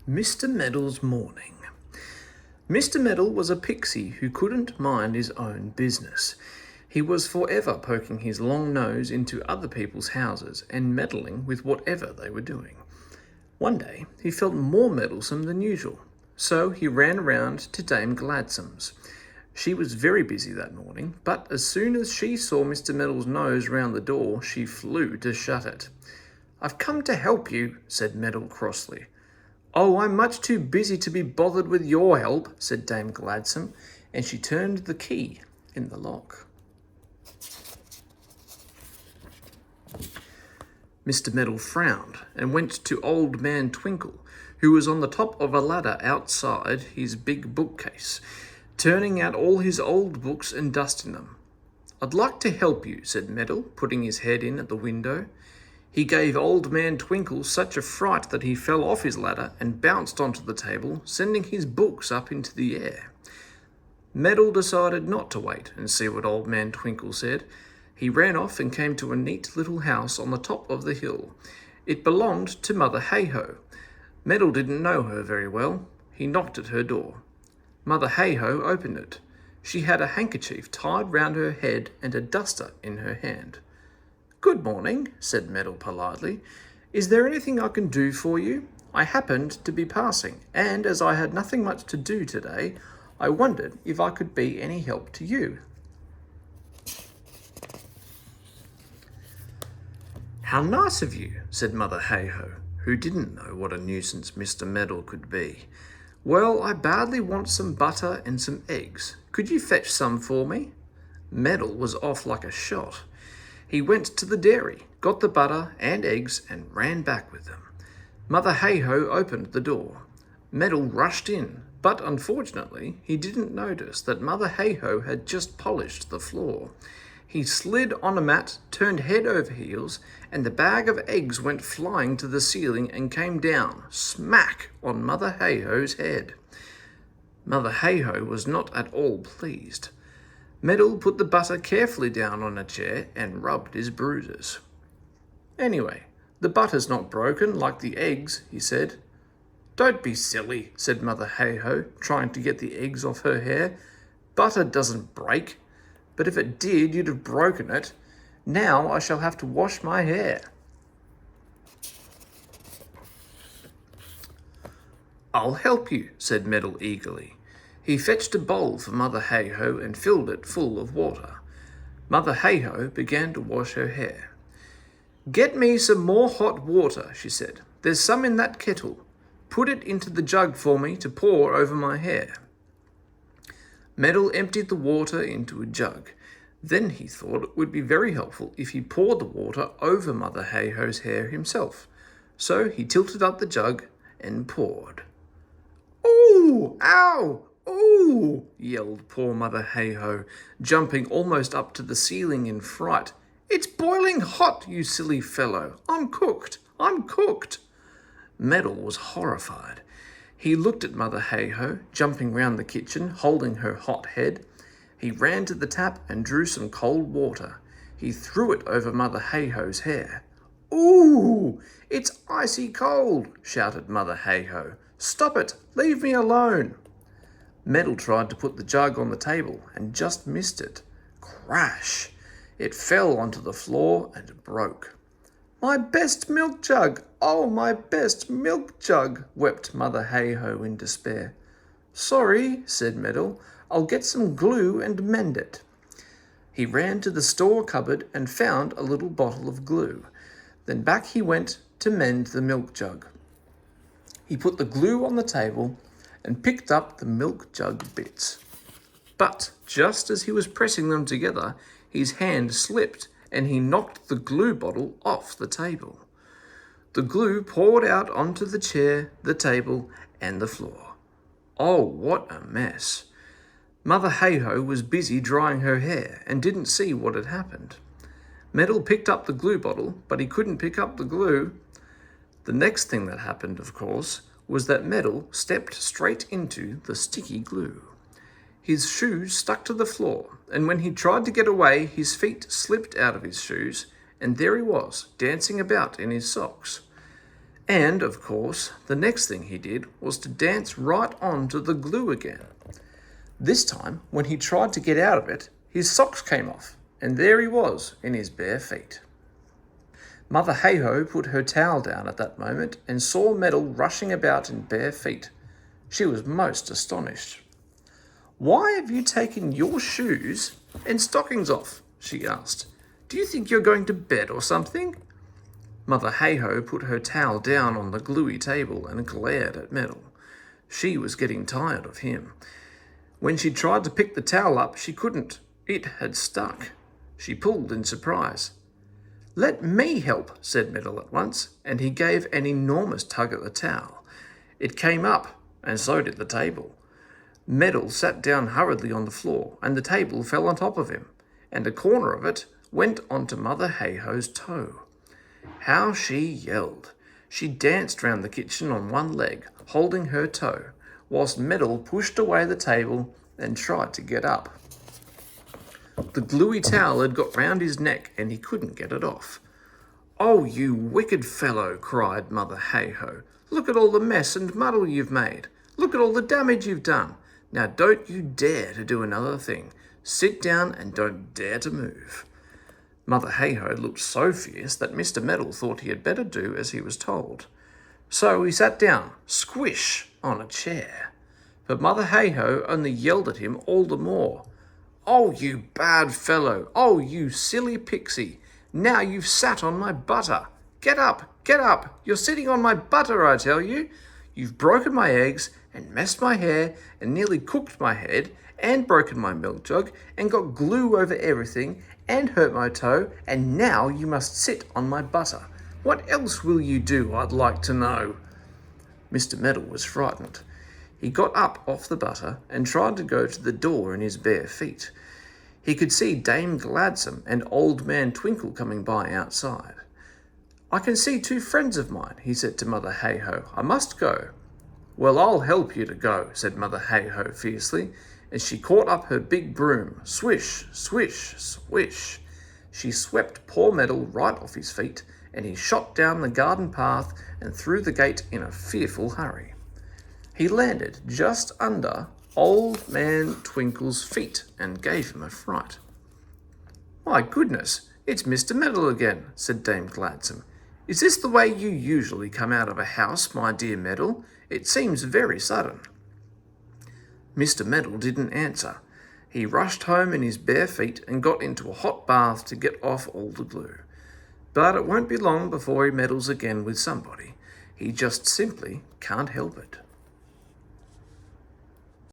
Mr. Meddle's morning. Mr. Meddle was a pixie who couldn't mind his own business. He was forever poking his long nose into other people's houses and meddling with whatever they were doing. One day he felt more meddlesome than usual, so he ran around to Dame Gladsome's. She was very busy that morning, but as soon as she saw Mr. Meddle's nose round the door, she flew to shut it. "I've come to help you," said Meddle crossly. "Oh, I'm much too busy to be bothered with your help," said Dame Gladsome, and she turned the key in the lock. Mr. Meddle frowned and went to Old Man Twinkle, who was on the top of a ladder outside his big bookcase, turning out all his old books and dusting them. "I'd like to help you," said Meddle, putting his head in at the window. He gave Old Man Twinkle such a fright that he fell off his ladder and bounced onto the table, sending his books up into the air. Meddle decided not to wait and see what Old Man Twinkle said. He ran off and came to a neat little house on the top of the hill. It belonged to Mother Hay-Ho. Meddle didn't know her very well. He knocked at her door. Mother Hay-Ho opened it. She had a handkerchief tied round her head and a duster in her hand. "Good morning," said Meddle politely. "Is there anything I can do for you? I happened to be passing, and as I had nothing much to do today, I wondered if I could be any help to you." "How nice of you," said Mother Hay-Ho, who didn't know what a nuisance Mr. Meddle could be. "Well, I badly want some butter and some eggs. Could you fetch some for me?" Meddle was off like a shot. He went to the dairy, got the butter and eggs, and ran back with them. Mother Hay-Ho opened the door. Meddle rushed in, but unfortunately he didn't notice that Mother Hay-Ho had just polished the floor. He slid on a mat, turned head over heels, and the bag of eggs went flying to the ceiling and came down, smack, on Mother Hay-Ho's head. Mother Hay-Ho was not at all pleased. Meddle put the butter carefully down on a chair and rubbed his bruises. "Anyway, the butter's not broken like the eggs," he said. "Don't be silly," said Mother Hay-Ho, trying to get the eggs off her hair. "Butter doesn't break, but if it did, you'd have broken it. Now I shall have to wash my hair." "I'll help you," said Meddle eagerly. He fetched a bowl for Mother Hay-Ho and filled it full of water. Mother Hay-Ho began to wash her hair. "Get me some more hot water," she said. "There's some in that kettle. Put it into the jug for me to pour over my hair." Meddle emptied the water into a jug. Then he thought it would be very helpful if he poured the water over Mother Hay-Ho's hair himself. So he tilted up the jug and poured. "Ooh! Ow! Ooh!" yelled poor Mother Hay-Ho, jumping almost up to the ceiling in fright. "It's boiling hot, you silly fellow! I'm cooked! I'm cooked!" Meddle was horrified. He looked at Mother Hay-Ho, jumping round the kitchen, holding her hot head. He ran to the tap and drew some cold water. He threw it over Mother Hay-Ho's hair. "Ooh! It's icy cold!" shouted Mother Hay-Ho. "Stop it! Leave me alone!" Meddle tried to put the jug on the table and just missed it. Crash! It fell onto the floor and broke. "My best milk jug! Oh, my best milk jug!" wept Mother Hay-Ho in despair. "Sorry," said Meddle. "I'll get some glue and mend it." He ran to the store cupboard and found a little bottle of glue. Then back he went to mend the milk jug. He put the glue on the table and picked up the milk jug bits. But just as he was pressing them together, his hand slipped and he knocked the glue bottle off the table. The glue poured out onto the chair, the table, and the floor. Oh, what a mess! Mother Hay-Ho was busy drying her hair and didn't see what had happened. Meddle picked up the glue bottle, but he couldn't pick up the glue. The next thing that happened, of course, was that Meddle stepped straight into the sticky glue. His shoes stuck to the floor, and when he tried to get away, his feet slipped out of his shoes, and there he was, dancing about in his socks. And, of course, the next thing he did was to dance right onto the glue again. This time, when he tried to get out of it, his socks came off, and there he was in his bare feet. Mother Hey-Ho put her towel down at that moment and saw Meddle rushing about in bare feet. She was most astonished. "Why have you taken your shoes and stockings off?" she asked. "Do you think you're going to bed or something?" Mother Hey-Ho put her towel down on the gluey table and glared at Meddle. She was getting tired of him. When she tried to pick the towel up, she couldn't. It had stuck. She pulled in surprise. "Let me help," said Meddle at once, and he gave an enormous tug at the towel. It came up, and so did the table. Meddle sat down hurriedly on the floor, and the table fell on top of him, and a corner of it went onto Mother Hey-Ho's toe. How she yelled! She danced round the kitchen on one leg, holding her toe, whilst Meddle pushed away the table and tried to get up. The gluey towel had got round his neck and he couldn't get it off. "Oh, you wicked fellow," cried Mother Hey-Ho. "Look at all the mess and muddle you've made. Look at all the damage you've done. Now don't you dare to do another thing. Sit down and don't dare to move." Mother Hey-Ho looked so fierce that Mr. Meddle thought he had better do as he was told. So he sat down, squish, on a chair. But Mother Hey-Ho only yelled at him all the more. "Oh, you bad fellow! Oh, you silly pixie! Now you've sat on my butter! Get up! Get up! You're sitting on my butter, I tell you! You've broken my eggs, and messed my hair, and nearly cooked my head, and broken my milk jug, and got glue over everything, and hurt my toe, and now you must sit on my butter. What else will you do, I'd like to know?" Mr. Meddle was frightened. He got up off the butter and tried to go to the door in his bare feet. He could see Dame Gladsome and Old Man Twinkle coming by outside. "I can see 2 friends of mine," he said to Mother Hey-Ho. "I must go." "Well, I'll help you to go," said Mother Hey-Ho fiercely, and she caught up her big broom. Swish, swish, swish. She swept poor Meddle right off his feet, and he shot down the garden path and through the gate in a fearful hurry. He landed just under Old Man Twinkle's feet and gave him a fright. "My goodness, it's Mr. Meddle again," said Dame Gladsome. "Is this the way you usually come out of a house, my dear Meddle? It seems very sudden." Mr. Meddle didn't answer. He rushed home in his bare feet and got into a hot bath to get off all the glue. But it won't be long before he meddles again with somebody. He just simply can't help it.